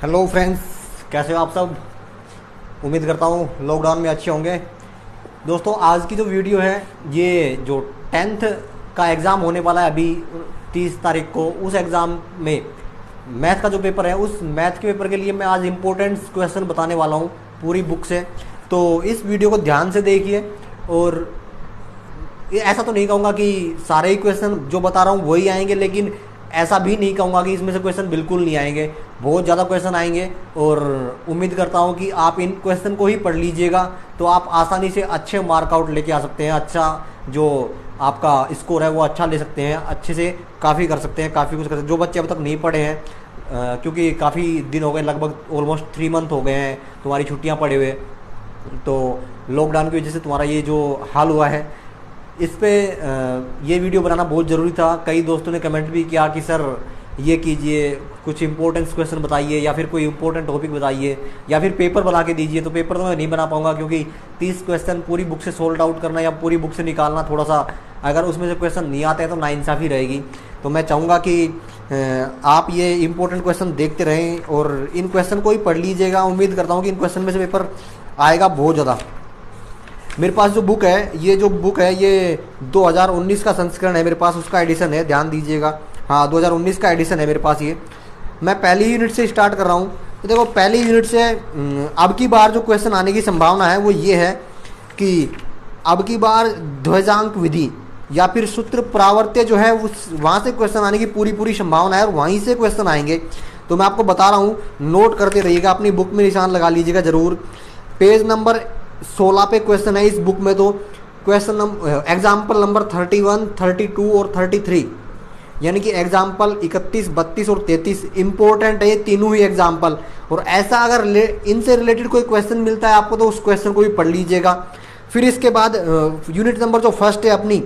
Hello friends, कैसे हो आप सब। उम्मीद करता हूँ लॉकडाउन में अच्छे होंगे। दोस्तों, आज की जो वीडियो है, ये जो 10th का एग्ज़ाम होने वाला है अभी 30 तारीख को, उस एग्ज़ाम में मैथ का जो पेपर है, उस मैथ के पेपर के लिए मैं आज इम्पोर्टेंट क्वेश्चन बताने वाला हूँ पूरी बुक से। तो इस वीडियो को ध्यान से देखिए। और ऐसा तो नहीं कहूँगा कि सारे ही क्वेश्चन जो बता रहा हूँ वही आएंगे, लेकिन ऐसा भी नहीं कहूँगा कि इसमें से क्वेश्चन बिल्कुल नहीं आएंगे। बहुत ज़्यादा क्वेश्चन आएंगे और उम्मीद करता हूँ कि आप इन क्वेश्चन को ही पढ़ लीजिएगा तो आप आसानी से अच्छे मार्कआउट लेके आ सकते हैं। अच्छा जो आपका स्कोर है वो अच्छा ले सकते हैं, अच्छे से काफ़ी कर सकते हैं, काफ़ी कुछ कर सकते हैं। जो बच्चे अब तक नहीं पढ़े हैं, क्योंकि काफ़ी दिन हो गए, लगभग ऑलमोस्ट 3 मंथ हो गए हैं तुम्हारी छुट्टियाँ पड़े हुए, तो लॉकडाउन की वजह से तुम्हारा ये जो हाल हुआ है, इस पे ये वीडियो बनाना बहुत ज़रूरी था। कई दोस्तों ने कमेंट भी किया कि सर ये कीजिए, कुछ इंपॉर्टेंट क्वेश्चन बताइए या फिर कोई इंपॉर्टेंट टॉपिक बताइए या फिर पेपर बना के दीजिए। तो पेपर तो मैं नहीं बना पाऊंगा, क्योंकि 30 क्वेश्चन पूरी बुक से सोल्ड आउट करना या पूरी बुक से निकालना, थोड़ा सा अगर उसमें से क्वेश्चन नहीं आते हैं तो नाइंसाफ़ी रहेगी। तो मैं चाहूँगा कि आप ये इंपॉर्टेंट क्वेश्चन देखते रहें और इन क्वेश्चन को ही पढ़ लीजिएगा। उम्मीद करता हूँ कि इन क्वेश्चन में से पेपर आएगा बहुत ज़्यादा। मेरे पास जो बुक है, ये जो बुक है ये 2019 का संस्करण है मेरे पास, उसका एडिशन है, ध्यान दीजिएगा। हाँ, 2019 का एडिशन है मेरे पास। ये मैं पहली यूनिट से स्टार्ट कर रहा हूँ। तो देखो, पहली यूनिट से अब की बार जो क्वेश्चन आने की संभावना है वो ये है कि अब की बार ध्वजांक विधि या फिर सूत्र प्रावर्त्य जो है उस वहाँ से क्वेश्चन आने की पूरी संभावना है और वहीं से क्वेश्चन आएंगे। तो मैं आपको बता रहा हूँ, नोट करते रहिएगा, अपनी बुक में निशान लगा लीजिएगा ज़रूर। पेज नंबर 16 पे क्वेश्चन है इस बुक में। तो क्वेश्चन एग्जाम्पल नंबर 31, 32 और 33, यानी कि एग्जाम्पल 31, 32 और 33 इंपॉर्टेंट है ये तीनों ही एग्जाम्पल। और ऐसा अगर इनसे रिलेटेड कोई क्वेश्चन मिलता है आपको तो उस क्वेश्चन को भी पढ़ लीजिएगा। फिर इसके बाद यूनिट नंबर जो फर्स्ट है अपनी,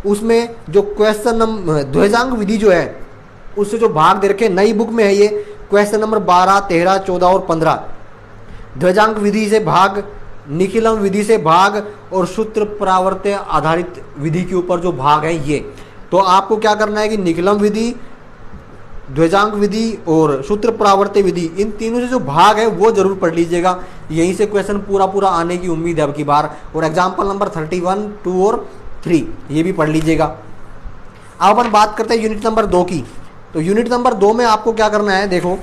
उसमें जो क्वेश्चन ध्वजांक विधि जो है उससे जो भाग दे रखे, नई बुक में है ये, क्वेश्चन नंबर 12, 13, 14 और 15। ध्वजांक विधि से भाग, निखिलम विधि से भाग और सूत्र प्रावर्त्य आधारित विधि के ऊपर जो भाग है ये। तो आपको क्या करना है कि निखिलम विधि, ध्वजांक विधि और सूत्र प्रावर्त्य विधि, इन तीनों से जो भाग है वो जरूर पढ़ लीजिएगा। यहीं से क्वेश्चन पूरा आने की उम्मीद है अब की बार। और एग्जाम्पल नंबर 31, 2 और 3 ये भी पढ़ लीजिएगा। अब अपन बात करते हैं यूनिट नंबर 2 की। तो यूनिट नंबर 2 में आपको क्या करना है, देखो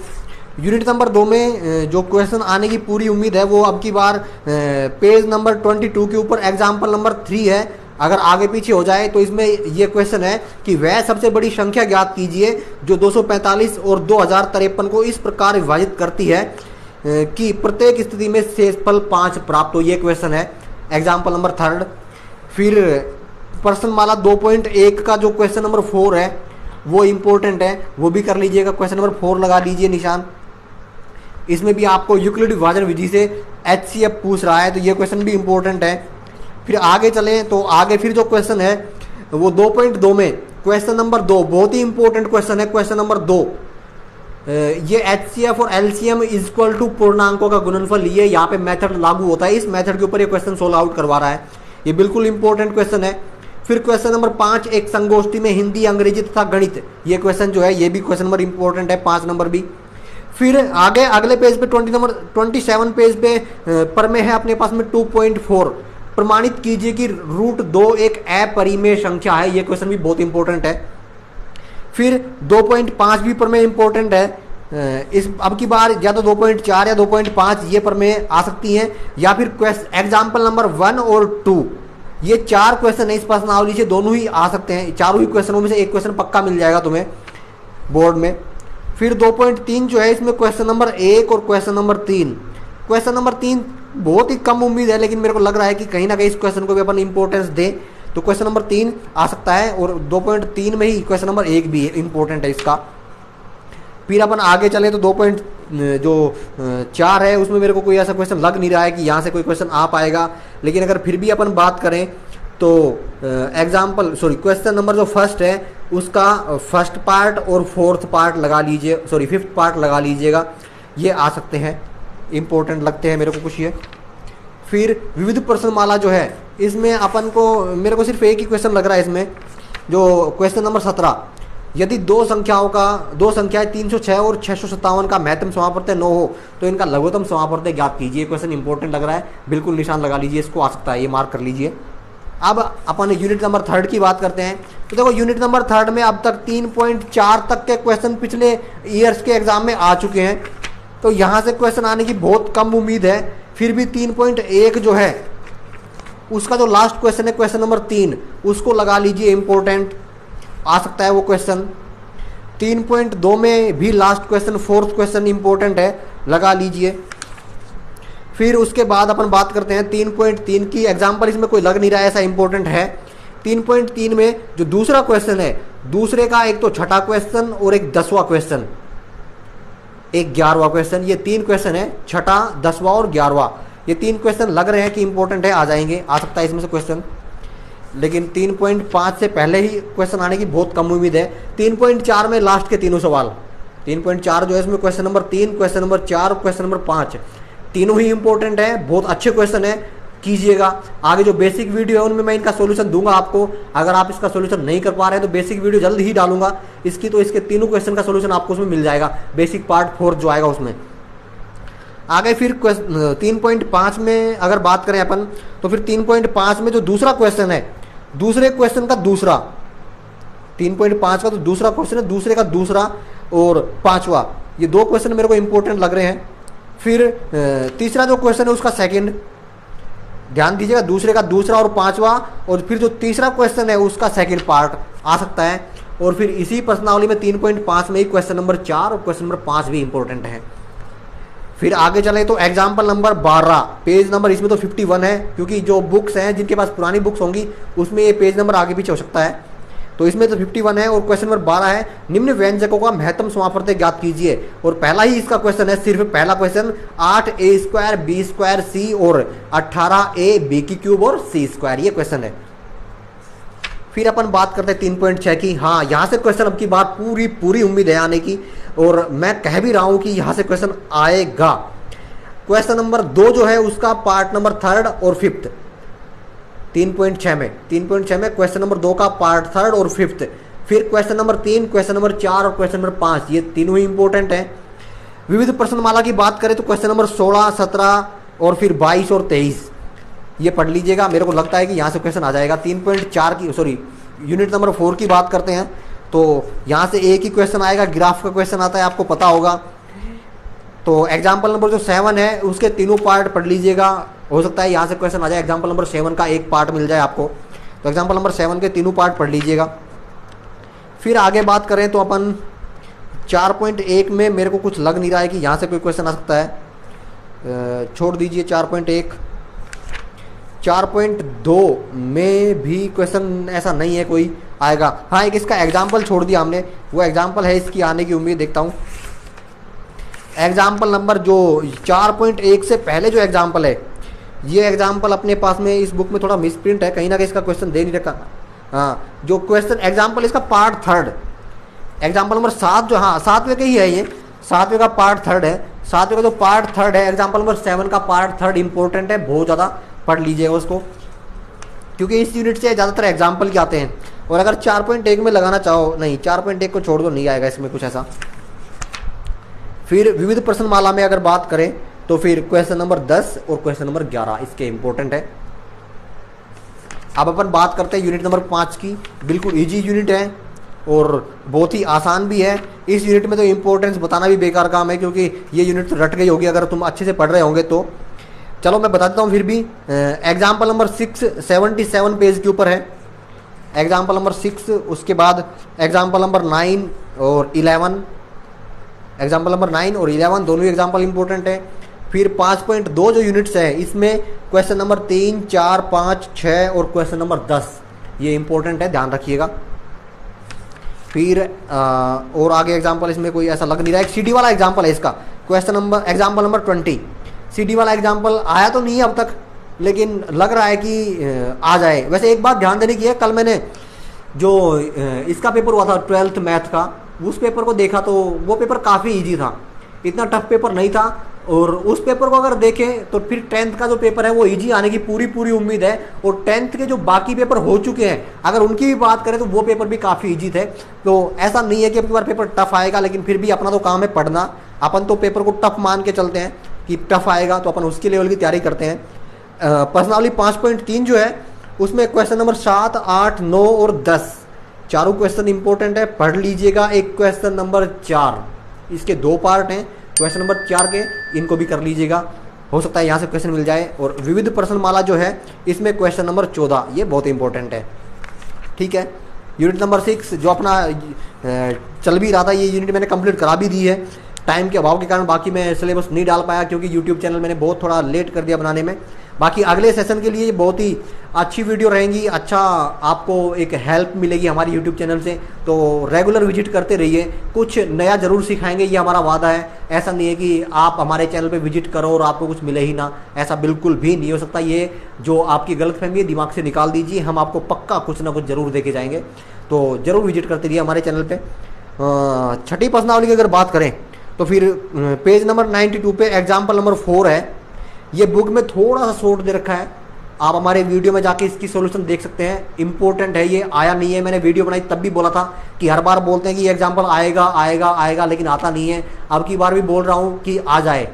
यूनिट नंबर 2 में जो क्वेश्चन आने की पूरी उम्मीद है वो अब की बार पेज नंबर 22 के ऊपर एग्जाम्पल नंबर 3 है। अगर आगे पीछे हो जाए तो इसमें ये क्वेश्चन है कि वह सबसे बड़ी संख्या ज्ञात कीजिए जो 245 और 2053 को इस प्रकार विभाजित करती है कि प्रत्येक स्थिति में शेषफल 5 प्राप्त हो। ये क्वेश्चन है एग्जाम्पल नंबर 3। फिर प्रश्नमाला 2.1 का जो क्वेश्चन नंबर 4 है वो इम्पोर्टेंट है, वो भी कर लीजिएगा। क्वेश्चन नंबर 4 लगा लीजिए निशान। इसमें भी आपको यूक्लिड विभाजन विधि से HCF पूछ रहा है, तो ये क्वेश्चन भी इम्पोर्टेंट है। फिर आगे चलें तो आगे फिर जो क्वेश्चन है वो 2.2 में क्वेश्चन नंबर 2 बहुत ही इंपॉर्टेंट क्वेश्चन है। क्वेश्चन नंबर 2 ये HCF और LCM इक्वल टू पूर्णांकों का गुणनफल, ये यहाँ पे मेथड लागू होता है। इस मेथड के ऊपर ये क्वेश्चन सोल्व आउट करवा रहा है, ये बिल्कुल इंपॉर्टेंट क्वेश्चन है। फिर क्वेश्चन नंबर 5 एक संगोष्ठी में हिंदी, अंग्रेजी तथा गणित, ये क्वेश्चन जो है ये भी क्वेश्चन नंबर इंपॉर्टेंट है, 5 नंबर भी। फिर आगे अगले पेज पे 27 पेज पे पर में है अपने पास में 2.4 प्रमाणित कीजिए कि √2 एक अपरिमेय संख्या है। ये क्वेश्चन भी बहुत इंपॉर्टेंट है। फिर 2.5 भी पर में इंपॉर्टेंट है। इस अब की बार या तो 2.4 या 2.5 ये पर में आ सकती हैं, या फिर एग्जाम्पल नंबर 1 और 2, ये 4 क्वेश्चन है इस प्रश्नावली से, दोनों ही आ सकते हैं। चारों ही क्वेश्चनों में से एक क्वेश्चन पक्का मिल जाएगा तुम्हें बोर्ड में। फिर 2.3 जो है इसमें क्वेश्चन नंबर 1 और क्वेश्चन नंबर 3। क्वेश्चन नंबर 3 बहुत ही कम उम्मीद है, लेकिन मेरे को लग रहा है कि कहीं ना कहीं इस क्वेश्चन को भी अपन इंपॉर्टेंस दें, तो क्वेश्चन नंबर 3 आ सकता है। और 2.3 में ही क्वेश्चन नंबर 1 भी इंपॉर्टेंट है इसका। फिर अपन आगे चले तो 2.4 है, उसमें मेरे को कोई ऐसा क्वेश्चन लग नहीं रहा है कि यहाँ से कोई क्वेश्चन आ पाएगा। लेकिन अगर फिर भी अपन बात करें तो क्वेश्चन नंबर जो फर्स्ट है उसका फर्स्ट पार्ट और फोर्थ पार्ट लगा लीजिए, फिफ्थ पार्ट लगा लीजिएगा, ये आ सकते हैं, इंपॉर्टेंट लगते हैं मेरे को कुछ ये। फिर विविध प्रश्नमाला जो है इसमें अपन को, मेरे को सिर्फ एक ही क्वेश्चन लग रहा है इसमें, जो क्वेश्चन नंबर 17 यदि दो संख्याएं 306 और 657 का महत्तम समापवर्तय 9 हो तो इनका लघुत्तम समापवर्तय ज्ञात कीजिए। क्वेश्चन इंपॉर्टेंट लग रहा है, बिल्कुल निशान लगा लीजिए, इसको आ सकता है, ये मार्क कर लीजिए। अब अपन यूनिट नंबर 3 की बात करते हैं। तो देखो यूनिट नंबर 3 में अब तक 3.4 तक के क्वेश्चन पिछले ईयर्स के एग्जाम में आ चुके हैं, तो यहाँ से क्वेश्चन आने की बहुत कम उम्मीद है। फिर भी 3.1 जो है उसका जो लास्ट क्वेश्चन है, क्वेश्चन नंबर 3, उसको लगा लीजिए, इंपॉर्टेंट आ सकता है वो क्वेश्चन। 3.2 में भी last question, fourth question important है, लगा लीजिए। फिर उसके बाद अपन बात करते हैं 3.3 की। एग्जाम्पल इसमें कोई लग नहीं रहा है, ऐसा इंपॉर्टेंट है। 3.3 में जो दूसरा क्वेश्चन है, दूसरे का एक तो छठा क्वेश्चन और एक 10वां क्वेश्चन, एक 11वां क्वेश्चन, ये 3 क्वेश्चन है, छठा, 10वां और 11वां। ये 3 क्वेश्चन लग रहे हैं कि इंपॉर्टेंट है, आ जाएंगे, आ सकता है इसमें से क्वेश्चन। लेकिन 3.5 से पहले ही क्वेश्चन आने की बहुत कम उम्मीद है। 3.4 में लास्ट के तीनों सवाल, 3.4 जो है इसमें क्वेश्चन नंबर 3, क्वेश्चन नंबर 4 और क्वेश्चन नंबर 5, तीनों ही इंपॉर्टेंट है, बहुत अच्छे क्वेश्चन है, कीजिएगा। आगे जो बेसिक वीडियो है उनमें मैं इनका सॉल्यूशन दूंगा आपको। अगर आप इसका सॉल्यूशन नहीं कर पा रहे हैं तो बेसिक वीडियो जल्द ही डालूंगा इसकी, तो इसके तीनों क्वेश्चन का सॉल्यूशन आपको उसमें मिल जाएगा, बेसिक पार्ट 4 जो आएगा उसमें। आगे फिर 3.5 में अगर बात करें अपन, तो फिर 3.5 में जो दूसरा क्वेश्चन है, दूसरे क्वेश्चन का दूसरा, 3.5 का तो दूसरा क्वेश्चन है, दूसरे का दूसरा और 5वां, ये 2 क्वेश्चन मेरे को इंपॉर्टेंट लग रहे हैं। फिर तीसरा जो क्वेश्चन है उसका सेकंड, ध्यान दीजिएगा, दूसरे का दूसरा और 5वां, और फिर जो तीसरा क्वेश्चन है उसका सेकंड पार्ट आ सकता है। और फिर इसी प्रश्नावली में 3.5 में ही क्वेश्चन नंबर 4 और क्वेश्चन नंबर 5 भी इंपॉर्टेंट है। फिर आगे चले तो एग्जाम्पल नंबर 12, पेज नंबर इसमें तो 51 है, क्योंकि जो बुक्स हैं जिनके पास पुरानी बुक्स होंगी उसमें ये पेज नंबर आगे पीछे हो सकता है, तो इसमें तो 51 है। और क्वेश्चन नंबर 12 है, निम्न व्यंजकों का महत्तम समापवर्तय ज्ञात कीजिए। और पहला ही इसका क्वेश्चन है, सिर्फ पहला क्वेश्चन, 8a² b² c और 18a b³ और c², ये क्वेश्चन है। फिर अपन बात करते हैं 3.6 की। हाँ, यहाँ से क्वेश्चन अब की बात पूरी उम्मीद है आने की, और मैं कह भी रहा हूँ कि यहाँ से क्वेश्चन आएगा। क्वेश्चन नंबर 2 जो है उसका पार्ट नंबर 3rd और 5th, 3.6 में क्वेश्चन नंबर 2 का पार्ट 3rd और 5th। फिर क्वेश्चन नंबर 3, क्वेश्चन नंबर 4 और क्वेश्चन नंबर 5, ये तीनों ही इंपॉर्टेंट है। विविध प्रश्नमाला की बात करें तो क्वेश्चन नंबर 16, 17 और फिर 22 और 23, ये पढ़ लीजिएगा, मेरे को लगता है कि यहाँ से क्वेश्चन आ जाएगा। 3.4 की, सॉरी, यूनिट नंबर 4 की बात करते हैं तो यहाँ से एक ही क्वेश्चन आएगा, ग्राफ का क्वेश्चन आता है, आपको पता होगा। तो एग्जाम्पल नंबर जो 7 है उसके तीनों पार्ट पढ़ लीजिएगा, हो सकता है यहाँ से क्वेश्चन आ जाए, एग्जाम्पल नंबर 7 का एक पार्ट मिल जाए आपको, तो एग्जाम्पल नंबर 7 के तीनों पार्ट पढ़ लीजिएगा। फिर आगे बात करें तो अपन 4.1 में मेरे को कुछ लग नहीं रहा है कि यहाँ से कोई क्वेश्चन आ सकता है, छोड़ दीजिए 4.1। 4.2 में भी क्वेश्चन ऐसा नहीं है कोई आएगा। हाँ, एक इसका एग्जाम्पल छोड़ दिया हमने, वो एग्जाम्पल है इसकी आने की उम्मीद, देखता हूँ। एग्जाम्पल नंबर जो 4.1 से पहले जो एग्जाम्पल है, ये एग्जाम्पल अपने पास में इस बुक में थोड़ा मिसप्रिंट है, कहीं ना कहीं इसका क्वेश्चन दे नहीं रखा। हाँ, जो क्वेश्चन एग्जाम्पल इसका पार्ट 3rd, एग्जाम्पल नंबर 7 जो, हाँ 7वें का ही है, ये 7वें का पार्ट 3rd है। 7वें का जो पार्ट 3rd है, एग्जाम्पल नंबर 7 का पार्ट 3rd इंपॉर्टेंट है, बहुत ज़्यादा पढ़ लीजिएगा उसको, क्योंकि इस यूनिट से ज़्यादातर एग्जाम्पल के आते हैं। और अगर 4.1 में लगाना चाहो, नहीं 4.1 को छोड़ दो, नहीं आएगा इसमें कुछ ऐसा। फिर विविध प्रश्नमाला में अगर बात करें तो फिर क्वेश्चन नंबर 10 और क्वेश्चन नंबर 11 इसके इंपॉर्टेंट है। अब अपन बात करते हैं यूनिट नंबर 5 की। बिल्कुल इजी यूनिट है और बहुत ही आसान भी है। इस यूनिट में तो इंपॉर्टेंस बताना भी बेकार काम है, क्योंकि ये यूनिट तो रट गई होगी अगर तुम अच्छे से पढ़ रहे होंगे तो। चलो मैं बता देता हूँ फिर भी। एग्जाम्पल नंबर 6 77 पेज के ऊपर है, एग्जाम्पल नंबर 6। उसके बाद एग्जाम्पल नंबर 9 और 11, एग्जाम्पल नंबर 9 और 11 दोनों ही एग्जाम्पल इंपॉर्टेंट है। फिर 5.2 जो यूनिट्स है इसमें क्वेश्चन नंबर 3, 4, 5, 6 और क्वेश्चन नंबर 10 ये इंपॉर्टेंट है, ध्यान रखिएगा। फिर और आगे एग्जाम्पल इसमें कोई ऐसा लग नहीं रहा है। सीडी वाला एग्जाम्पल है इसका, question number example number 20। CD वाला एग्जाम्पल आया तो नहीं है अब तक, लेकिन लग रहा है कि आ जाए। वैसे एक बात ध्यान देने की है, कल मैंने जो इसका पेपर हुआ था 12th मैथ का, उस पेपर को देखा तो वो पेपर काफ़ी इजी था, इतना टफ पेपर नहीं था। और उस पेपर को अगर देखें तो फिर 10th का जो पेपर है वो इजी आने की पूरी पूरी उम्मीद है। और 10th के जो बाकी पेपर हो चुके हैं अगर उनकी भी बात करें तो वो पेपर भी काफ़ी इजी थे। तो ऐसा नहीं है कि अब की बार पेपर टफ आएगा, लेकिन फिर भी अपना तो काम है पढ़ना। अपन तो पेपर को टफ मान के चलते हैं कि टफ आएगा तो अपन उसके लेवल की तैयारी करते हैं। पर्सनाली 5.3 जो है उसमें क्वेश्चन नंबर 7, 8, 9 और 10 चारों क्वेश्चन इंपॉर्टेंट है, पढ़ लीजिएगा। एक क्वेश्चन नंबर 4, इसके 2 पार्ट हैं, क्वेश्चन नंबर 4 के इनको भी कर लीजिएगा, हो सकता है यहाँ से क्वेश्चन मिल जाए। और विविध प्रश्न माला जो है इसमें क्वेश्चन नंबर 14 ये बहुत इंपॉर्टेंट है। ठीक है, यूनिट नंबर 6 जो अपना चल भी रहा था ये यूनिट मैंने कंप्लीट करा भी दी है। टाइम के अभाव के कारण बाकी मैं सिलेबस नहीं डाल पाया क्योंकि यूट्यूब चैनल मैंने बहुत थोड़ा लेट कर दिया बनाने में। बाकी अगले सेशन के लिए बहुत ही अच्छी वीडियो रहेंगी, अच्छा आपको एक हेल्प मिलेगी हमारी यूट्यूब चैनल से। तो रेगुलर विजिट करते रहिए, कुछ नया ज़रूर सिखाएंगे ये हमारा वादा है। ऐसा नहीं है कि आप हमारे चैनल पे विजिट करो और आपको कुछ मिले ही ना, ऐसा बिल्कुल भी नहीं हो सकता। ये जो आपकी गलतफहमी है दिमाग से निकाल दीजिए, हम आपको पक्का कुछ ना कुछ ज़रूर देके जाएंगे। तो ज़रूर विजिट करते रहिए हमारे चैनल पर। छठी प्रश्नावली की अगर बात करें तो फिर पेज नंबर 92 पे एग्जाम्पल नंबर 4 है। ये बुक में थोड़ा सा शॉर्ट दे रखा है, आप हमारे वीडियो में जाके इसकी सॉल्यूशन देख सकते हैं। इंपॉर्टेंट है, ये आया नहीं है। मैंने वीडियो बनाई तब भी बोला था कि हर बार बोलते हैं कि ये एग्जाम्पल आएगा आएगा आएगा, लेकिन आता नहीं है। अब की बार भी बोल रहा हूँ कि आ जाए,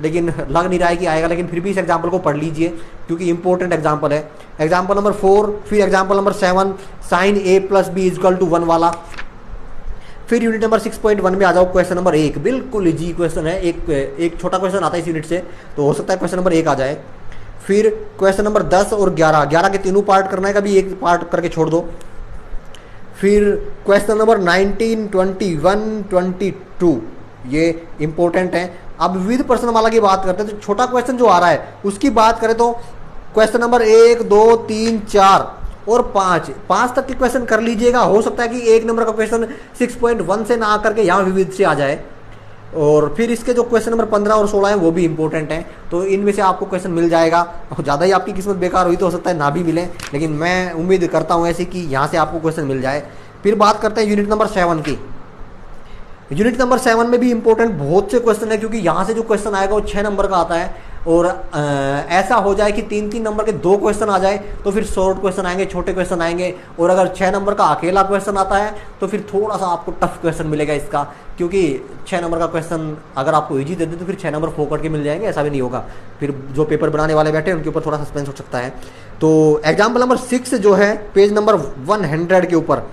लेकिन लग नहीं रहा है कि आएगा। लेकिन फिर भी इस एग्जाम्पल को पढ़ लीजिए क्योंकि इंपॉर्टेंट एग्जाम्पल है। एग्जाम्पल नंबर 4, फिर example number 7 sin a + b = 1 वाला। फिर यूनिट नंबर 6.1 में आ जाओ, क्वेश्चन नंबर 1 बिल्कुल इजी क्वेश्चन है। एक छोटा क्वेश्चन आता है इस यूनिट से, तो हो सकता है क्वेश्चन नंबर 1 आ जाए। फिर क्वेश्चन नंबर 10 और 11 के तीनों पार्ट करना है, कभी एक पार्ट करके छोड़ दो। फिर क्वेश्चन नंबर 19, 21, 22 ये इंपॉर्टेंट है। अब विविध प्रश्न माला की बात करते हैं तो छोटा क्वेश्चन जो आ रहा है उसकी बात करें तो क्वेश्चन नंबर 1, 2, 3, 4 और 5 तक के क्वेश्चन कर लीजिएगा। हो सकता है कि 1 नंबर का क्वेश्चन 6.1 से ना आकर के यहाँ विविध से आ जाए। और फिर इसके जो क्वेश्चन नंबर 15 और 16 है वो भी इंपॉर्टेंट है, तो इनमें से आपको क्वेश्चन मिल जाएगा। ज़्यादा ही आपकी किस्मत बेकार हुई तो हो सकता है ना भी मिले, लेकिन मैं उम्मीद करता हूँ ऐसे कि यहाँ से आपको क्वेश्चन मिल जाए। फिर बात करते हैं यूनिट नंबर 7 की। यूनिट नंबर 7 में भी इंपॉर्टेंट बहुत से क्वेश्चन है क्योंकि यहाँ से जो क्वेश्चन आएगा वो 6 नंबर का आता है। और ऐसा हो जाए कि 3-3 नंबर के 2 क्वेश्चन आ जाए तो फिर शॉर्ट क्वेश्चन आएंगे, छोटे क्वेश्चन आएंगे। और अगर 6 नंबर का अकेला क्वेश्चन आता है तो फिर थोड़ा सा आपको टफ क्वेश्चन मिलेगा इसका, क्योंकि 6 नंबर का क्वेश्चन अगर आपको इजी दे दे तो फिर 6 नंबर फोकट के मिल जाएंगे, ऐसा भी नहीं होगा। फिर जो पेपर बनाने वाले बैठे हैं उनके ऊपर थोड़ा सस्पेंस हो सकता है। तो एग्जाम्पल नंबर 6 जो है पेज नंबर 100 के ऊपर,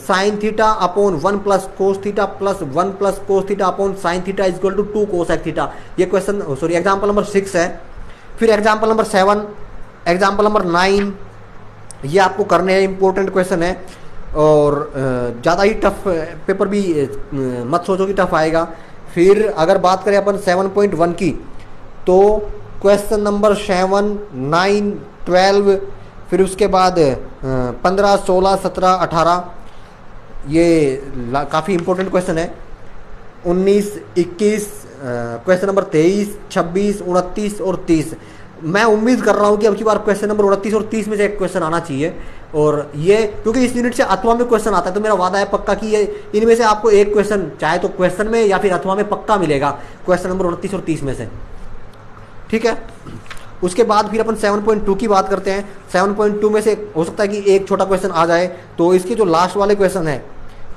sin theta upon 1 + cos theta + 1 + cos theta upon sin theta = 2 cosec theta, ये क्वेश्चन एग्जाम्पल नंबर 6 है। फिर एग्जाम्पल नंबर 7, एग्जाम्पल नंबर 9 ये आपको करने हैं, इंपॉर्टेंट क्वेश्चन है। और ज़्यादा ही टफ पेपर भी मत सोचो कि टफ आएगा। फिर अगर बात करें अपन 7.1 की तो क्वेश्चन नंबर 7, 9, 12, फिर उसके बाद 15, 16, 17, 18 ये काफ़ी इंपॉर्टेंट क्वेश्चन है। 19, 21, क्वेश्चन नंबर 23, 26, 29 और 30। मैं उम्मीद कर रहा हूँ कि अब की बार क्वेश्चन नंबर 29 और 30 में से एक क्वेश्चन आना चाहिए। और ये क्योंकि इस यूनिट से अथवा में क्वेश्चन आता है तो मेरा वादा है पक्का कि ये इनमें से आपको एक क्वेश्चन चाहे तो क्वेश्चन में या फिर अथवा में पक्का मिलेगा, क्वेश्चन नंबर 29 और 30 में से। ठीक है, उसके बाद फिर अपन 7.2 की बात करते हैं। 7.2 में से हो सकता है कि एक छोटा क्वेश्चन आ जाए, तो इसके जो लास्ट वाले क्वेश्चन है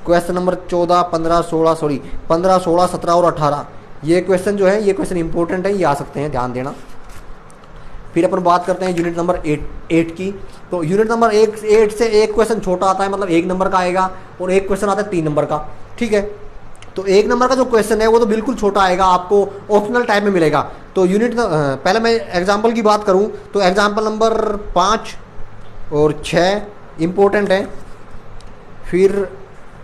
क्वेश्चन नंबर 14, 15, 16, 17 और 18 ये क्वेश्चन जो है ये क्वेश्चन इंपॉर्टेंट है, ये आ सकते हैं, ध्यान देना। फिर अपन बात करते हैं यूनिट नंबर 8 की। तो यूनिट नंबर 8 से एक क्वेश्चन छोटा आता है, मतलब 1 नंबर का आएगा, और एक क्वेश्चन आता है 3 नंबर का। ठीक है, तो 1 नंबर का जो क्वेश्चन है वो तो बिल्कुल छोटा आएगा, आपको ऑप्शनल टाइप में मिलेगा। तो यूनिट पहले मैं एग्जाम्पल की बात करूं तो एग्जाम्पल नंबर 5 और 6 इंपॉर्टेंट है। फिर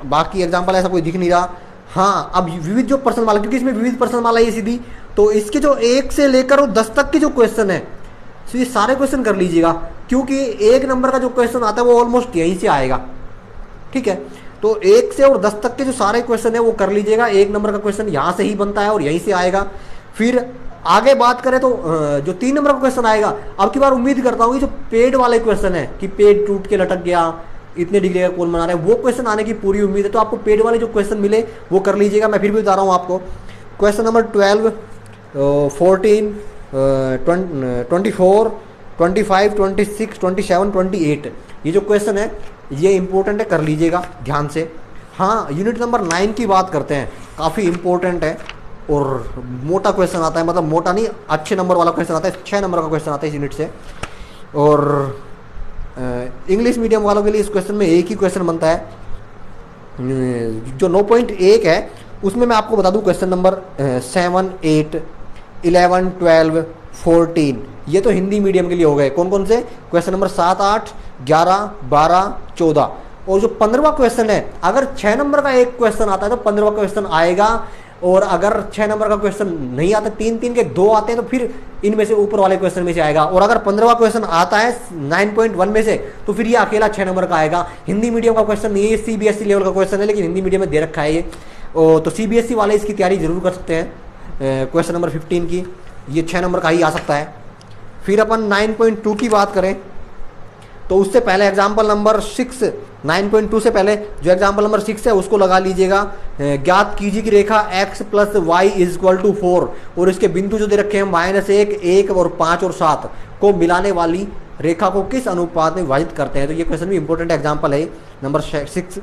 बाकी एग्जाम्पल ऐसा कोई दिख नहीं रहा। हाँ, अब विविध जो प्रश्न माला, क्योंकि इसमें विविध प्रश्न माला ये सीधी, तो इसके जो 1 से लेकर 10 तक के जो क्वेश्चन है तो ये सारे क्वेश्चन कर लीजिएगा, क्योंकि 1 नंबर का जो क्वेश्चन आता है वो ऑलमोस्ट यहीं से आएगा। ठीक है, तो 1 से और 10 तक के जो सारे क्वेश्चन है वो कर लीजिएगा। 1 नंबर का क्वेश्चन यहाँ से ही बनता है और यहीं से आएगा। फिर आगे बात करें तो जो 3 नंबर का क्वेश्चन आएगा, अब की बार उम्मीद करता हूँ कि जो पेड वाले क्वेश्चन है कि पेड टूट के लटक गया, इतने डिग्री का कोण बना रहे हैं, वो क्वेश्चन आने की पूरी उम्मीद है। तो आपको पेड वाले जो क्वेश्चन मिले वो कर लीजिएगा। मैं फिर भी बता रहा हूँ आपको। क्वेश्चन नंबर 12, 14, 24, 25, 26, 27, 28 ये जो क्वेश्चन है ये इंपॉर्टेंट है, कर लीजिएगा ध्यान से। हाँ, यूनिट नंबर 9 की बात करते हैं, काफ़ी इंपॉर्टेंट है और मोटा क्वेश्चन आता है, मतलब मोटा नहीं, अच्छे नंबर वाला क्वेश्चन आता है, 6 नंबर का क्वेश्चन आता है इस यूनिट से। और इंग्लिश मीडियम वालों के लिए इस क्वेश्चन में एक ही क्वेश्चन बनता है, जो 9.1 है उसमें मैं आपको बता दूं क्वेश्चन नंबर 7, 8, 11, 12, 14 ये तो हिंदी मीडियम के लिए हो गए। कौन कौन से क्वेश्चन नंबर 7, 8, 11, 12, 14 और जो 15वां क्वेश्चन है, अगर 6 नंबर का एक क्वेश्चन आता है तो 15वां क्वेश्चन आएगा, और अगर 6 नंबर का क्वेश्चन नहीं आता, 3 के 2 आते हैं तो फिर इनमें से ऊपर वाले क्वेश्चन में से आएगा। और अगर 15वां क्वेश्चन आता है 9.1 में से तो फिर ये अकेला 6 नंबर का आएगा। हिंदी मीडियम का क्वेश्चन नहीं है, CBSE लेवल का क्वेश्चन है, लेकिन हिंदी मीडियम में दे रखा है ये। तो CBSE वाले इसकी तैयारी जरूर कर सकते हैं। क्वेश्चन नंबर 15 की ये 6 नंबर का ही आ सकता है। फिर अपन 9.2 की बात करें तो उससे पहले एग्जाम्पल नंबर 6, 9.2 से पहले जो एग्जाम्पल नंबर 6 है उसको लगा लीजिएगा। ज्ञात कीजिए कि रेखा x + y = 4 और इसके बिंदु जो दे रखे हैं -1, 1 और 5 और 7 को मिलाने वाली रेखा को किस अनुपात में विभाजित करते हैं। तो ये क्वेश्चन भी इंपॉर्टेंट एग्जाम्पल है नंबर 6।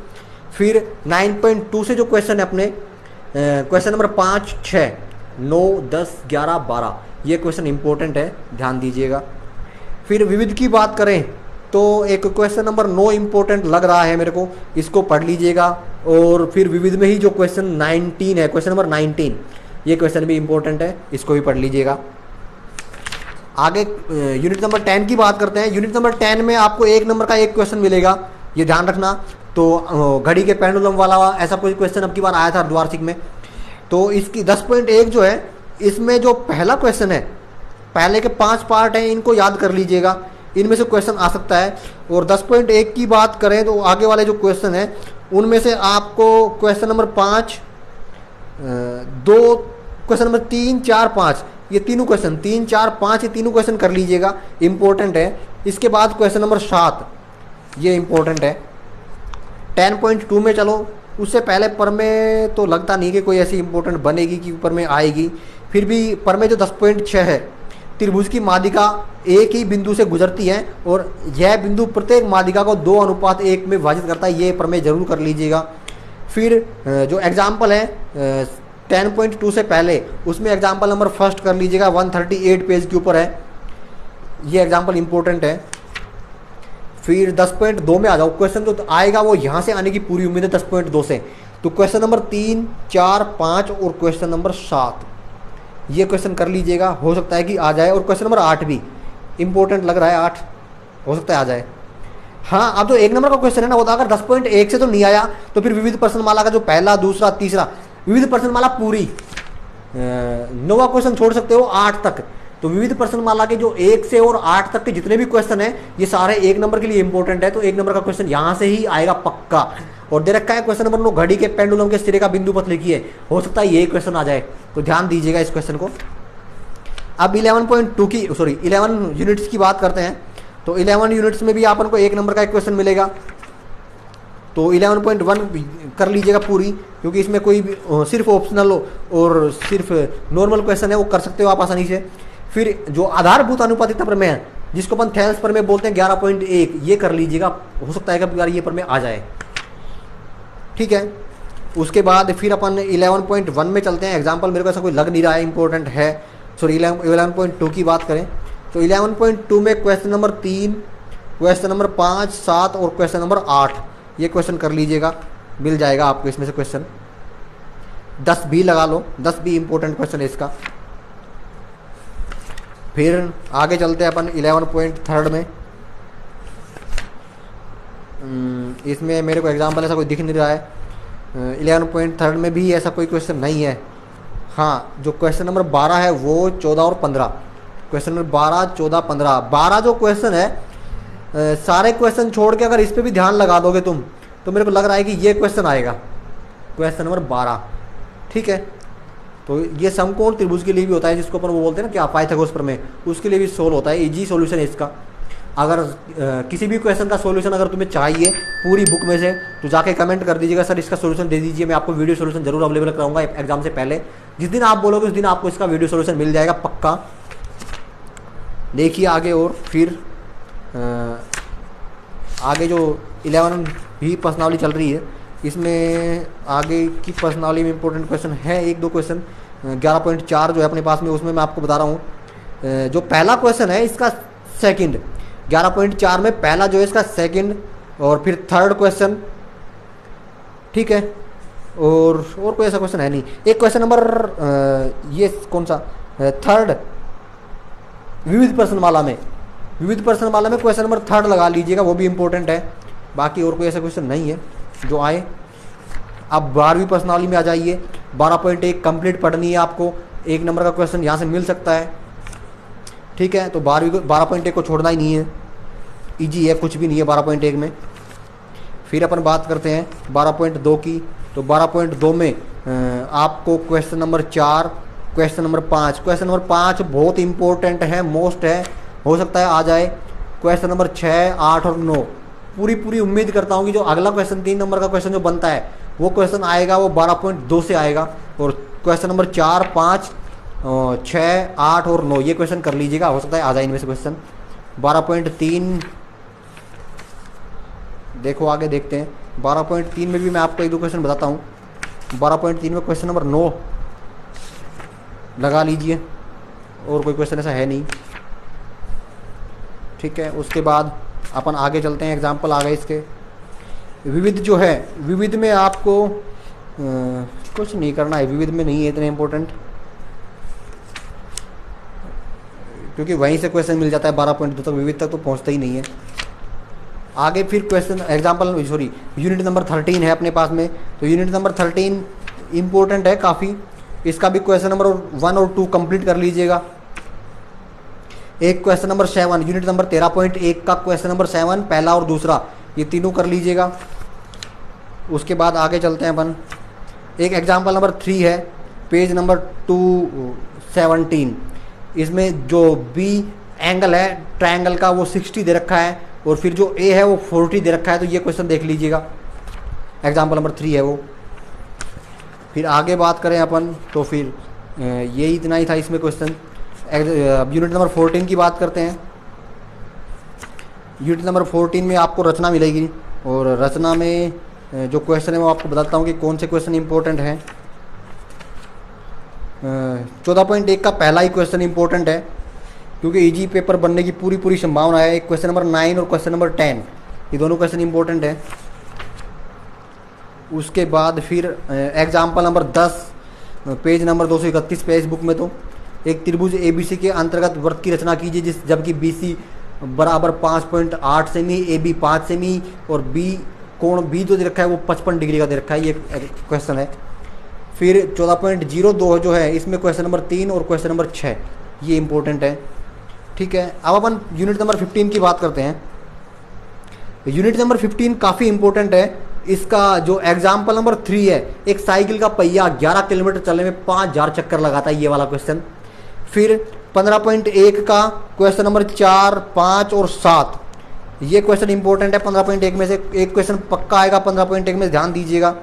फिर 9.2 से जो क्वेश्चन है अपने क्वेश्चन नंबर 5, 6, 9, 10, 11, 12 ये क्वेश्चन इंपॉर्टेंट है, ध्यान दीजिएगा। फिर विविध की बात करें तो एक क्वेश्चन नंबर 9 इंपॉर्टेंट लग रहा है मेरे को, इसको पढ़ लीजिएगा। और फिर विविध में ही जो क्वेश्चन 19 है, क्वेश्चन नंबर 19 ये क्वेश्चन भी इंपॉर्टेंट है, इसको भी पढ़ लीजिएगा। आगे यूनिट नंबर 10 की बात करते हैं। यूनिट नंबर 10 में आपको 1 नंबर का एक क्वेश्चन मिलेगा, ये ध्यान रखना। तो घड़ी के पेंडुलम वाला ऐसा कोई क्वेश्चन अब की बार आया था द्वार्षिक में। तो इसकी 10.1 जो है, इसमें जो पहला क्वेश्चन है, पहले के 5 पार्ट हैं, इनको याद कर लीजिएगा, इनमें से क्वेश्चन आ सकता है। और 10.1 की बात करें तो आगे वाले जो क्वेश्चन है उनमें से आपको क्वेश्चन नंबर 5, 2, क्वेश्चन नंबर 3, 4, 5 ये तीनों क्वेश्चन, 3, 4, 5 ये तीनों क्वेश्चन कर लीजिएगा, इंपॉर्टेंट है। इसके बाद क्वेश्चन नंबर 7 ये इंपॉर्टेंट है। 10.2 में चलो, उससे पहले पर में तो लगता नहीं कि कोई ऐसी इंपॉर्टेंट बनेगी कि ऊपर में आएगी। फिर भी पर में जो 10.6 है, त्रिभुज की माध्यिका एक ही बिंदु से गुजरती है और यह बिंदु प्रत्येक माध्यिका को 2:1 में विभाजित करता है, ये प्रमेय जरूर कर लीजिएगा। फिर जो एग्जाम्पल है 10.2 से पहले, उसमें एग्जाम्पल नंबर फर्स्ट कर लीजिएगा, 138 पेज के ऊपर है, ये एग्जाम्पल इंपॉर्टेंट है। फिर 10.2 में आ जाओ, क्वेश्चन जो आएगा वो यहाँ से आने की पूरी उम्मीद है 10.2 से। तो क्वेश्चन नंबर 3, 4, 5 और क्वेश्चन नंबर 7 ये क्वेश्चन कर लीजिएगा, हो सकता है कि आ जाए। और क्वेश्चन नंबर 8 भी इंपॉर्टेंट लग रहा है, 8 हो सकता है आ जाए। हाँ, अब जो 1 नंबर का क्वेश्चन है ना, वो अगर 10.1 से तो नहीं आया तो फिर विविध प्रश्नमाला का जो पहला, दूसरा, तीसरा, विविध प्रश्नमाला पूरी 9वां क्वेश्चन छोड़ सकते हो 8 तक। तो विविध प्रश्नमाला के जो 1 से और 8 तक के जितने भी क्वेश्चन है ये सारे 1 नंबर के लिए इंपॉर्टेंट है। तो 1 नंबर का क्वेश्चन यहाँ से ही आएगा पक्का। और दे रखा है क्वेश्चन नंबर 9, घड़ी के पेंडुलम के सिरे का बिंदु पथ लिखिए, हो सकता है यही क्वेश्चन आ जाए, तो ध्यान दीजिएगा इस क्वेश्चन को। अब 11 यूनिट्स की बात करते हैं। तो 11 यूनिट्स में भी अपन को 1 नंबर का एक क्वेश्चन मिलेगा। तो 11.1 कर लीजिएगा पूरी, क्योंकि इसमें कोई सिर्फ ऑप्शनल और सिर्फ नॉर्मल क्वेश्चन है, वो कर सकते हो आप आसानी से। फिर जो आधारभूत अनुपातिकता प्रमेय है, जिसको अपन थेल्स प्रमेय बोलते हैं, 11.1 ये कर लीजिएगा, हो सकता है कि ये प्रमेय आ जाए, ठीक है। उसके बाद फिर अपन 11.1 में चलते हैं। एग्जाम्पल मेरे को ऐसा कोई लग नहीं रहा है इंपॉर्टेंट है। सॉरी, 11.2 की बात करें तो 11.2 में क्वेश्चन नंबर 3, क्वेश्चन नंबर 5, 7 और क्वेश्चन नंबर 8 ये क्वेश्चन कर लीजिएगा, मिल जाएगा आपको इसमें से क्वेश्चन। 10 भी लगा लो, 10 भी इंपॉर्टेंट क्वेश्चन है इसका। फिर आगे चलते हैं अपन 11.3 में। इसमें मेरे को एग्जाम्पल ऐसा कोई दिख नहीं रहा है। 11.3 में भी ऐसा कोई क्वेश्चन नहीं है। हाँ, जो क्वेश्चन नंबर 12 है वो 14 और 15, क्वेश्चन नंबर 12, 14, 15, 12 जो क्वेश्चन है, सारे क्वेश्चन छोड़ के अगर इस पे भी ध्यान लगा दोगे तुम, तो मेरे को लग रहा है कि ये क्वेश्चन आएगा, क्वेश्चन नंबर 12, ठीक है। तो ये समकोण त्रिभुज के लिए भी होता है, जिसको अपन वो बोलते हैं ना क्या, पाइथागोरस प्रमेय, उसके लिए भी सोल्व होता है, इजी सॉल्यूशन है इसका। अगर किसी भी क्वेश्चन का सॉल्यूशन अगर तुम्हें चाहिए पूरी बुक में से, तो जाके कमेंट कर दीजिएगा, सर इसका सॉल्यूशन दे दीजिए, मैं आपको वीडियो सॉल्यूशन जरूर अवेलेबल कराऊंगा एग्जाम से पहले। जिस दिन आप बोलोगे उस दिन आपको इसका वीडियो सॉल्यूशन मिल जाएगा पक्का। देखिए आगे, और फिर आगे जो 11 ही प्रश्नावली चल रही है, इसमें आगे की प्रश्नावली में इंपॉर्टेंट क्वेश्चन है, एक दो क्वेश्चन। 11.4 जो है अपने पास में, उसमें मैं आपको बता रहा हूँ जो पहला क्वेश्चन है इसका सेकंड, 11.4 में पहला जो है इसका सेकंड, और फिर थर्ड क्वेश्चन, ठीक है। और कोई ऐसा क्वेश्चन है नहीं। एक क्वेश्चन नंबर ये कौन सा, थर्ड विविध प्रश्नमाला में, विविध प्रश्नमाला में क्वेश्चन नंबर थर्ड लगा लीजिएगा, वो भी इंपॉर्टेंट है। बाकी और कोई ऐसा क्वेश्चन नहीं है जो आए। अब 12वीं प्रश्नावली में आ जाइए। 12.1 कंप्लीट पढ़नी है आपको, 1 नंबर का क्वेश्चन यहाँ से मिल सकता है, ठीक है। तो 12.1 को छोड़ना ही नहीं है, इजी है, कुछ भी नहीं है 12.1 में। फिर अपन बात करते हैं 12.2 की। तो 12.2 में आपको question number 4, question number 5, question number 5 बहुत इंपॉर्टेंट है, मोस्ट है, हो सकता है आ जाए। क्वेश्चन नंबर 6, 8 और 9 पूरी उम्मीद करता हूँ कि जो अगला क्वेश्चन 3 नंबर का क्वेश्चन जो बनता है वो क्वेश्चन आएगा, वो 12.2 से आएगा। और क्वेश्चन नंबर 4, 5, 6, 8 और 9 ये क्वेश्चन कर लीजिएगा, हो सकता है आ जाए इनमें से क्वेश्चन। 12.3 देखो, आगे देखते हैं। 12.3 में भी मैं आपको एक दो क्वेश्चन बताता हूँ। 12.3 में क्वेश्चन नंबर 9 लगा लीजिए, और कोई क्वेश्चन ऐसा है नहीं, ठीक है। उसके बाद अपन आगे चलते हैं, एग्जाम्पल आ गए इसके। विविध जो है, विविध में आपको कुछ नहीं करना है, विविध में नहीं है इतने इम्पोर्टेंट, क्योंकि वहीं से क्वेश्चन मिल जाता है 12.2 तक, विविध तक तो पहुंचता ही नहीं है। आगे फिर question example sorry unit number 13 है अपने पास में। तो यूनिट नंबर 13 इम्पोर्टेंट है काफ़ी, इसका भी क्वेश्चन नंबर 1 और 2 कंप्लीट कर लीजिएगा। एक क्वेश्चन नंबर 7 यूनिट नंबर 13.1 का क्वेश्चन नंबर 7 पहला और दूसरा, ये तीनों कर लीजिएगा। उसके बाद आगे चलते हैं अपन। एक एग्जाम्पल नंबर 3 है, पेज नंबर 217। इसमें जो बी एंगल है ट्रायंगल का वो 60 दे रखा है, और फिर जो ए है वो 40 दे रखा है। तो ये क्वेश्चन देख लीजिएगा, एग्जाम्पल नंबर 3 है वो। फिर आगे बात करें अपन, तो फिर ये इतना ही था इसमें क्वेश्चन। यूनिट नंबर 14 की बात करते हैं। यूनिट नंबर 14 में आपको रचना मिलेगी, और रचना में जो क्वेश्चन है वो आपको बताता हूँ कि कौन से क्वेश्चन इंपॉर्टेंट हैं। 14.1 का पहला ही क्वेश्चन इंपॉर्टेंट है, क्योंकि इजी पेपर बनने की पूरी संभावना है। एक क्वेश्चन नंबर 9 और क्वेश्चन नंबर 10, ये दोनों क्वेश्चन इंपॉर्टेंट है। उसके बाद फिर एग्जाम्पल नंबर 10, पेज नंबर 231 पे इस बुक में। तो एक त्रिभुज ABC के अंतर्गत वृत्त की रचना कीजिए, जबकि BC बराबर 5.8 सेमी, AB 5 सेमी, और B कोण B जो दे रखा है वो 55 डिग्री का दे रखा है, ये क्वेश्चन है। फिर 14.02 जो है इसमें क्वेश्चन नंबर 3 और क्वेश्चन नंबर 6 ये इंपॉर्टेंट है, ठीक है। अब अपन यूनिट नंबर 15 की बात करते हैं। यूनिट नंबर 15 काफ़ी इंपॉर्टेंट है। इसका जो एग्जाम्पल नंबर 3 है, एक साइकिल का पहिया 11 किलोमीटर चलने में 5000 चक्कर लगाता है, ये वाला क्वेश्चन। फिर 15.1 का क्वेश्चन नंबर 4, 5 और 7 ये क्वेश्चन इंपॉर्टेंट है। 15.1 में से एक क्वेश्चन पक्का आएगा, 15.1 में ध्यान दीजिएगा।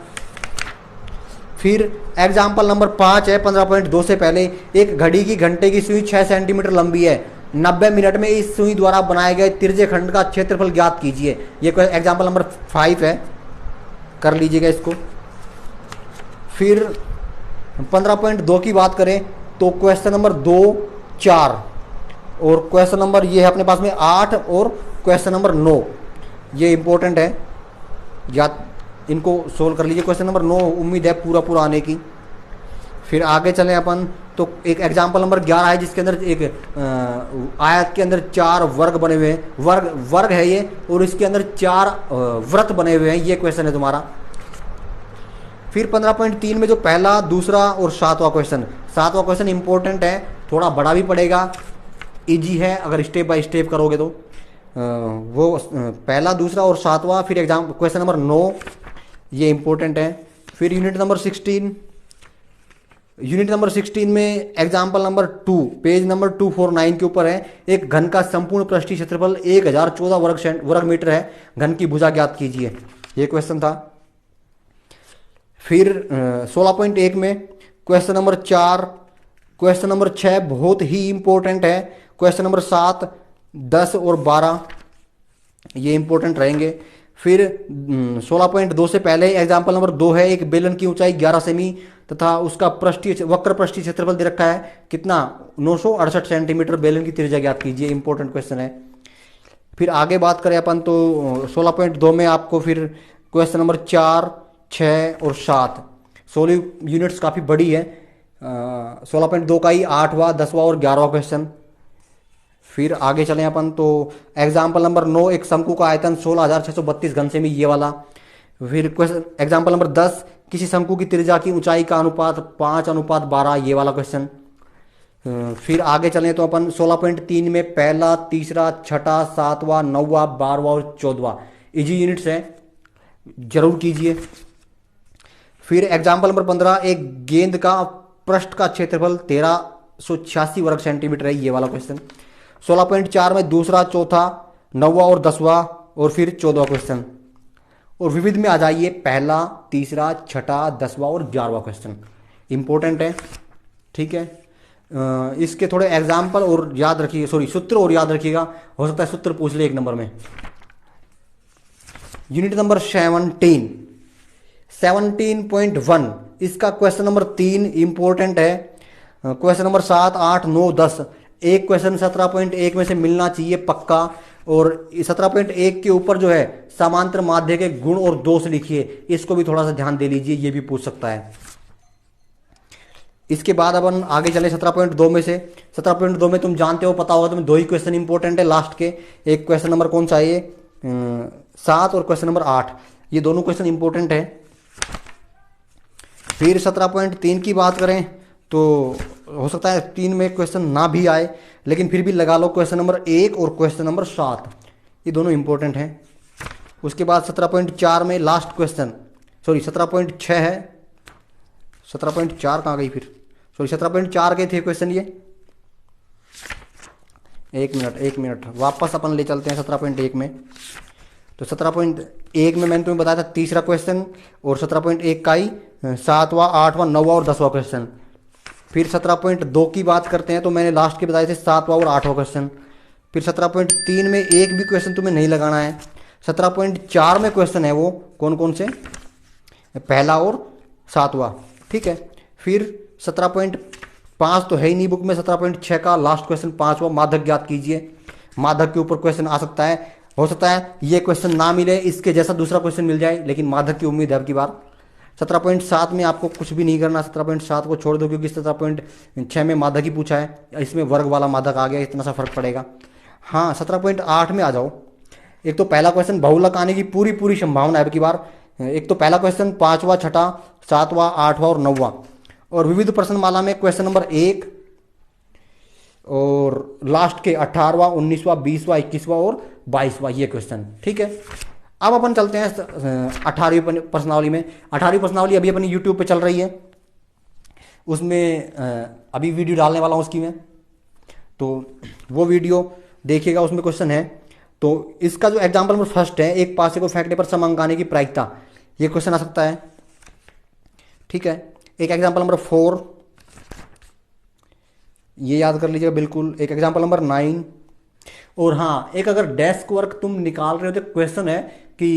फिर एग्जाम्पल नंबर 5 है 15.2 से पहले। एक घड़ी की घंटे की सुई 6 सेंटीमीटर लंबी है, 90 मिनट में इस सुई द्वारा बनाए गए तिरछे खंड का क्षेत्रफल ज्ञात कीजिए। ये एग्जाम्पल नंबर 5 है, कर लीजिएगा इसको। फिर 15.2 की बात करें तो क्वेश्चन नंबर 2, 4 और क्वेश्चन नंबर ये है अपने पास में 8 और क्वेश्चन नंबर 9 ये इंपॉर्टेंट है, या इनको सोल्व कर लीजिए। क्वेश्चन नंबर 9 उम्मीद है पूरा आने की। फिर आगे चलें अपन, तो एक एग्जाम्पल नंबर 11 है जिसके अंदर एक आयत के अंदर 4 वर्ग बने हुए हैं, वर्ग है ये, और इसके अंदर 4 वृत्त बने हुए हैं, ये क्वेश्चन है तुम्हारा। फिर 15.3 में जो पहला, दूसरा और 7वां क्वेश्चन इंपॉर्टेंट है, थोड़ा बड़ा भी पड़ेगा, इजी है अगर स्टेप बाय स्टेप करोगे तो। वो पहला, दूसरा और 7वां। फिर एग्जाम क्वेश्चन नंबर 9 ये इंपॉर्टेंट है। फिर यूनिट नंबर 16 में एग्जाम्पल नंबर 2 पेज नंबर 249 के ऊपर है। एक घन का संपूर्ण पृष्ठीय क्षेत्रफल 1014 वर्ग मीटर है, घन की भुजा ज्ञात कीजिए, ये क्वेश्चन था। फिर 16.1 में क्वेश्चन नंबर 4, क्वेश्चन नंबर 6 बहुत ही इंपॉर्टेंट है, क्वेश्चन नंबर 7, 10 और 12 ये इंपॉर्टेंट रहेंगे। फिर 16.2 से पहले एग्जाम्पल नंबर 2 है, एक बेलन की ऊंचाई 11 सेमी तथा उसका पृष्ठीय वक्र पृष्ठीय क्षेत्रफल दे रखा है कितना, 968 सेंटीमीटर, बेलन की त्रिज्या ज्ञात कीजिए, इंपॉर्टेंट क्वेश्चन है। फिर आगे बात करें अपन तो 16.2 में आपको फिर क्वेश्चन नंबर 4, 6 और 7, 16 यूनिट्स काफ़ी बड़ी है, 16.2 का ही 8वां, 10वां और 11वां क्वेश्चन। फिर आगे चलें अपन तो एग्जाम्पल नंबर 9, एक शंकु का आयतन 16,632 घन सेमी, ये वाला। फिर क्वेश्चन एग्जाम्पल नंबर 10, किसी शंकु की त्रिज्या की ऊंचाई का अनुपात 5:12, ये वाला क्वेश्चन। फिर आगे चलें तो अपन 16.3 में पहला, तीसरा, छठा, 7वां, 9वां, 12वां और 14वां इजी यूनिट्स है, जरूर कीजिए। फिर एग्जाम्पल नंबर 15, एक गेंद का पृष्ठ का क्षेत्रफल 1386 वर्ग सेंटीमीटर है, ये वाला क्वेश्चन। 16.4 में दूसरा, चौथा, 9वां और 10वां और फिर 14वां क्वेश्चन। और विविध में आ जाइए, पहला, तीसरा, छठा, 10वां और 11वां क्वेश्चन इंपॉर्टेंट है, ठीक है। इसके थोड़े एग्जाम्पल और याद रखिए, सॉरी सूत्र और याद रखिएगा, हो सकता है सूत्र पूछ ले 1 नंबर में। यूनिट नंबर 17.1, इसका क्वेश्चन नंबर 3 इंपॉर्टेंट है। क्वेश्चन नंबर 7, 8, 9, 10 एक क्वेश्चन 17.1 में से मिलना चाहिए पक्का। और 17.1 के ऊपर जो है समांतर माध्य के गुण और दोष लिखिए, इसको भी थोड़ा सा ध्यान दे लीजिए, ये भी पूछ सकता है। इसके बाद अपन आगे चले 17.2 में से। 17.2 में तुम जानते हो, पता होगा तुम्हें, 2 ही क्वेश्चन इंपॉर्टेंट है लास्ट के। एक क्वेश्चन नंबर कौन सा है ये, 7 और क्वेश्चन नंबर 8, ये दोनों क्वेश्चन इंपॉर्टेंट है। फिर 17.3 की बात करें तो हो सकता है 3 में क्वेश्चन ना भी आए, लेकिन फिर भी लगा लो, क्वेश्चन नंबर 1 और क्वेश्चन नंबर 7 ये दोनों इंपॉर्टेंट हैं। उसके बाद 17.4 में लास्ट क्वेश्चन, सॉरी 17.6 है, 17.4 कहाँ गई फिर, सॉरी 17.4 के थे क्वेश्चन ये। एक मिनट वापस अपन ले चलते हैं 17.1 में। तो 17.1 में मैंने तुम्हें बताया था तीसरा क्वेश्चन, और 17.1 का ही 7वां, 8वां, 9वां और 10वां क्वेश्चन। फिर 17.2 की बात करते हैं तो मैंने लास्ट के बताए थे 7वां और 8वां क्वेश्चन। फिर 17.3 में एक भी क्वेश्चन तुम्हें नहीं लगाना है। 17.4 में क्वेश्चन है वो कौन कौन से, पहला और 7वां, ठीक है। फिर 17.5 तो है ही नहीं बुक में, 17.6 का लास्ट क्वेश्चन 5वां, माधक ज्ञात कीजिए। माधक के ऊपर क्वेश्चन आ सकता है, हो सकता है ये क्वेश्चन ना मिले, इसके जैसा दूसरा क्वेश्चन मिल जाए, लेकिन माधक की उम्मीद है अब की बार। 17.7 में आपको कुछ भी नहीं करना, 17.7 को छोड़ दो, क्योंकि 17.6 में माधक ही पूछा है, इसमें वर्ग वाला माधक आ गया, इतना सा फर्क पड़ेगा। हाँ 17.8 में आ जाओ। एक तो पहला क्वेश्चन बहुलक आने की पूरी पूरी संभावना है अब की बार। एक तो पहला क्वेश्चन 5वां, 6ठा, 7वां, 8वां और 9वां। और विविध प्रश्नमाला में क्वेश्चन नंबर 1 और लास्ट के 18वां, 19वां, 20वां, 21वां और 22वां ये क्वेश्चन, ठीक है। अब अपन चलते हैं 18वीं प्रश्नावली में। 18वीं प्रश्नावली अभी अपनी यूट्यूब पे चल रही है, उसमें अभी वीडियो डालने वाला हूँ उसकी मैं, तो वो वीडियो देखिएगा, उसमें क्वेश्चन है। तो इसका जो एग्जाम्पल नंबर फर्स्ट है, एक पासे को फेंकने पर सम अंक आने की प्रायिकता, ये क्वेश्चन आ सकता है, ठीक है। एक एग्जाम्पल नंबर 4 ये याद कर लीजिएगा बिल्कुल। एक एग्जाम्पल नंबर 9। और हाँ, एक अगर डेस्क वर्क तुम निकाल रहे हो तो क्वेश्चन है कि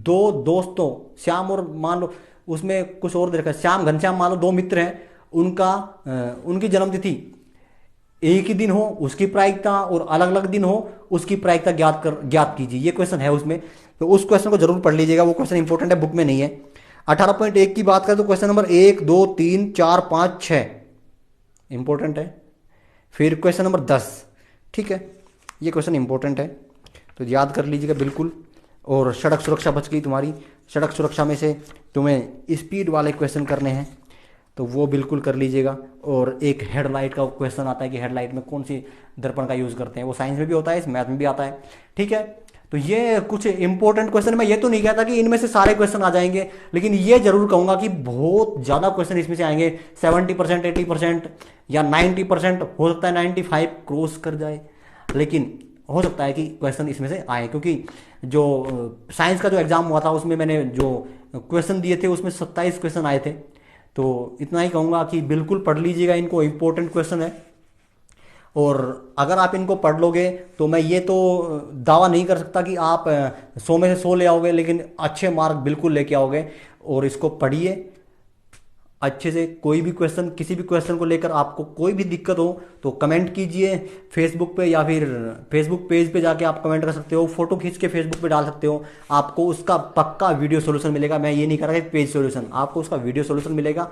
2 दोस्तों श्याम और, मान लो उसमें कुछ और दे रखा है, श्याम घनश्याम मान लो 2 मित्र हैं, उनकी जन्मतिथि एक ही दिन हो उसकी प्रायिकता, और अलग अलग दिन हो उसकी प्रायिकता ज्ञात कीजिए, ये क्वेश्चन है उसमें। तो उस क्वेश्चन को जरूर पढ़ लीजिएगा, वो क्वेश्चन इंपॉर्टेंट है, बुक में नहीं है। 18.1 की बात करें तो क्वेश्चन नंबर 1, 2, 3, 4, 5, 6 इंपॉर्टेंट है। फिर क्वेश्चन नंबर 10, ठीक है, ये क्वेश्चन इंपॉर्टेंट है, तो याद कर लीजिएगा बिल्कुल। और सड़क सुरक्षा बच गई तुम्हारी, सड़क सुरक्षा में से तुम्हें स्पीड वाले क्वेश्चन करने हैं, तो वो बिल्कुल कर लीजिएगा। और एक हेडलाइट का क्वेश्चन आता है कि हेडलाइट में कौन सी दर्पण का यूज़ करते हैं, वो साइंस में भी होता है, इस मैथ में भी आता है, ठीक है। तो ये कुछ इंपॉर्टेंट क्वेश्चन, मैं ये तो नहीं कहता कि इनमें से सारे क्वेश्चन आ जाएंगे, लेकिन ये जरूर कहूंगा कि बहुत ज़्यादा क्वेश्चन इसमें से आएंगे। 70%, 80% या 90%, हो सकता है 95 क्रॉस कर जाए, लेकिन हो सकता है कि क्वेश्चन इसमें से आए, क्योंकि जो साइंस का जो एग्जाम हुआ था उसमें मैंने जो क्वेश्चन दिए थे उसमें 27 क्वेश्चन आए थे, तो इतना ही कहूँगा कि बिल्कुल पढ़ लीजिएगा इनको, इम्पोर्टेंट क्वेश्चन है। और अगर आप इनको पढ़ लोगे तो मैं ये तो दावा नहीं कर सकता कि आप 100 में से 100 ले आओगे, लेकिन अच्छे मार्क बिल्कुल लेके आओगे। और इसको पढ़िए अच्छे से। कोई भी क्वेश्चन, किसी भी क्वेश्चन को लेकर आपको कोई भी दिक्कत हो तो कमेंट कीजिए फेसबुक पे, या फिर फेसबुक पेज पे जाके आप कमेंट कर सकते हो, फोटो खींच के फेसबुक पे डाल सकते हो। आपको उसका पक्का वीडियो सॉल्यूशन मिलेगा। मैं ये नहीं कर रहा कि पेज सॉल्यूशन, आपको उसका वीडियो सॉल्यूशन मिलेगा।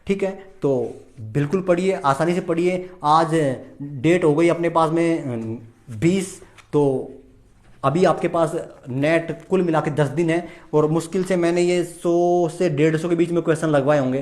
ठीक है, तो बिल्कुल पढ़िए, आसानी से पढ़िए। आज डेट हो गई अपने पास में 20, तो अभी आपके पास नेट कुल मिला के 10 दिन है। और मुश्किल से मैंने ये 100 से 150 के बीच में क्वेश्चन लगवाए होंगे।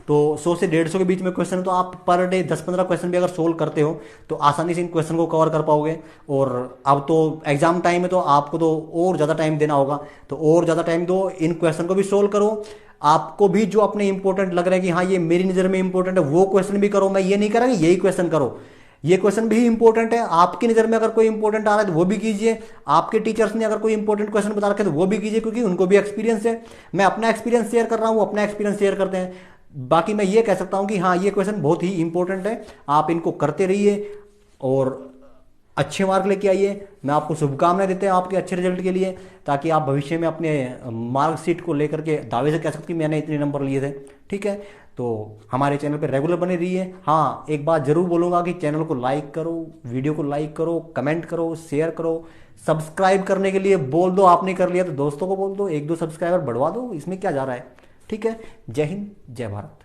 तो 100 से 150 के बीच में क्वेश्चन, तो आप पर डे 10-15 क्वेश्चन भी अगर सोल्व करते हो तो आसानी से इन क्वेश्चन को कवर कर पाओगे। और अब तो एग्जाम टाइम है तो आपको तो और ज़्यादा टाइम देना होगा, तो और ज़्यादा टाइम दो, इन क्वेश्चन को भी सोल्व करो। आपको भी जो अपने इंपॉर्टेंट लग रहा है कि हाँ ये मेरी नज़र में इंपॉर्टेंट है, वो क्वेश्चन भी करो। मैं ये नहीं कर रहा कि यही क्वेश्चन करो, ये क्वेश्चन भी इंपॉर्टेंट है। आपकी नज़र में अगर कोई इंपॉर्टेंट आ रहा है तो वो भी कीजिए। आपके टीचर्स ने अगर कोई इंपॉर्टेंट क्वेश्चन बता रखे तो वो भी कीजिए, क्योंकि उनको भी एक्सपीरियंस है। मैं अपना एक्सपीरियंस शेयर कर रहा हूँ, अपना एक्सपीरियंस शेयर करते हैं। बाकी मैं ये कह सकता हूँ कि हाँ ये क्वेश्चन बहुत ही इंपॉर्टेंट है, आप इनको करते रहिए और अच्छे मार्क लेके आइए। मैं आपको शुभकामनाएं देते हैं आपके अच्छे रिजल्ट के लिए, ताकि आप भविष्य में अपने मार्कशीट को लेकर के दावे से कह सकते कि मैंने इतने नंबर लिए थे। ठीक है, तो हमारे चैनल पर रेगुलर बने रहिए। हाँ, एक बात जरूर बोलूँगा कि चैनल को लाइक करो, वीडियो को लाइक करो, कमेंट करो, शेयर करो। सब्सक्राइब करने के लिए बोल दो, आपने कर लिया तो दोस्तों को बोल दो, 1-2 सब्सक्राइबर बढ़वा दो, इसमें क्या जा रहा है। ठीक है, जय हिंद, जय भारत।